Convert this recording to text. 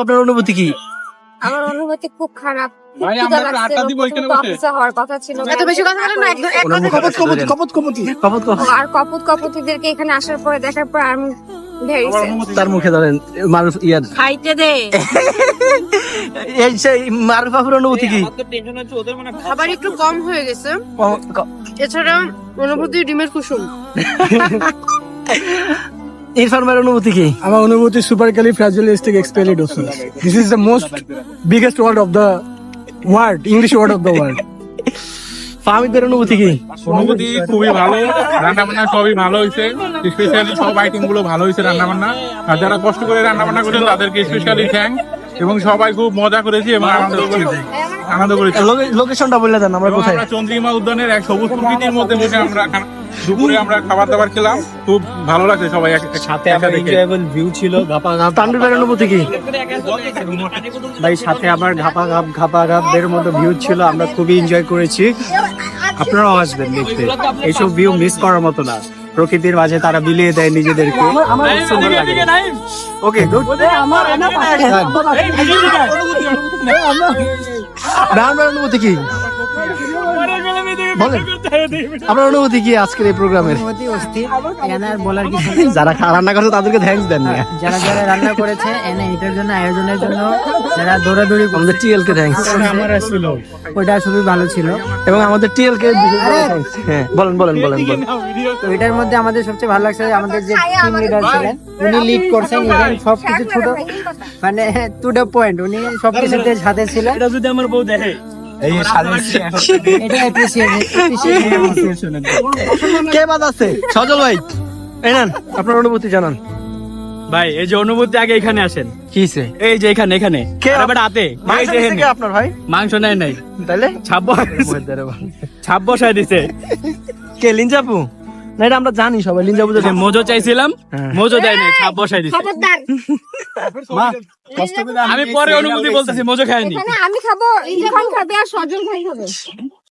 আপনার অনুভূতি কি? আমার অনুভূতি খুব খারাপ। ভাই আমরা আড্ডা দিব এখানে বসে। হওয়ার কথা ছিল। এত বেশি কথা বলেন না, আর কপতিদেরকে এখানে আসার পরে দেখার পর আমি তার মুখে ধরেন মারুফ ইয়ার খাইতে দে। এই সেই মারুফ আপুর অনুভূতি কি? খাবার একটু কম হয়ে গেছে, এছাড়া অনুভূতি ডিমের কুসুম। ইরফান ভাইয়ের অনুভূতি কি? আমার অনুভূতি সুপারক্যালিফ্রাজিলিস্টিক এক্সপিয়ালিডোসিস। This is the most biggest word of the world, English word of the world. ফাহমিদের অনুভূতি কি? অনুভূতি খুবই ভালো, রান্না বান্না সবই ভালো হয়েছে, স্পেশালি সব আইটেম গুলো ভালো হয়েছে রান্না বান্না। আর যারা কষ্ট করে রান্না বান্না করেন তাদেরকে স্পেশালি থ্যাঙ্ক। এবং সবাই খুব মজা করেছি এবং আনন্দ করেছি। লোকেশনটা বলে দেন, আমরা কোথায়? আমরা চন্দ্রিমা উদ্যানের এক সবুজ প্রকৃতির মধ্যে বসে আমরা দুপুরে আমরা খাবার দাবার খেলাম, খুব ভালো লাগছে সবাই সাথে আমার এনজয়েবল ভিউ ছিল। তানভীর ভাইয়ের অনুভূতি কি? ভাই সাথে আমার ঘাপা ঘাপের মতো ভিউ ছিল, আমরা খুবই এনজয় করেছি। আপনারাও আসবেন দেখতে, এইসব ভিউ মিস করার মতো না। প্রকৃতির মাঝে তারা বিলিয়ে দেয় নিজেদেরকে, সুন্দর লাগে। Okay good. অনুভূতি কি বলেন? আপনার অনুভূতি কি আজকের এই প্রোগ্রামের? বলার কিছু যারা রান্না করছে তাদেরকে থ্যাঙ্কস দেন। যারা যারা রান্না করেছে এটার জন্য, আয়োজনের জন্য, যারা দৌড়াদৌড়ি আমাদের টিএল কে থ্যাঙ্কস, ওইটা খুবই ভালো ছিল। এবং আমাদের টিএল কে হ্যাঁ বলেন বলেন বলেন বলেন। তো এটার মধ্যে আমাদের সবচেয়ে ভালো লাগছে আমাদের যে টিম লিডার ছিলেন, উনি লিড করছেন ইভেন সবকিছু ছোট মানে টু দ্য পয়েন্ট, উনি সবকিছুতে সাথে ছিলেন। এটা যদি আমার বউ দেখে এটা অ্যাপ্রিসিয়েশন। কে বাদ আছে? সজল ভাই এই নেন আপনার অনুভূতি জানান। ভাই এই যে অনুভূতি, আগে এখানে আসেন। কিসে? এই যে এখানে এখানে কে হাতে আপনার ভাই মাংস নেয় নাই, তাইলে ছাপ বসায় দিছে। কে লিঞ্জাপু? না এটা আমরা জানি সবাই, লিঞ্জাপু যে মোজো চাইছিলাম, মোজো দেয় নাই, ছাপ বসায় দিছে। আমি পরে অনুভূতি বলতেছি, মোজো খায়নি। আমি খাবো, ইরফান খাবে আর সজল ভাই খাবে।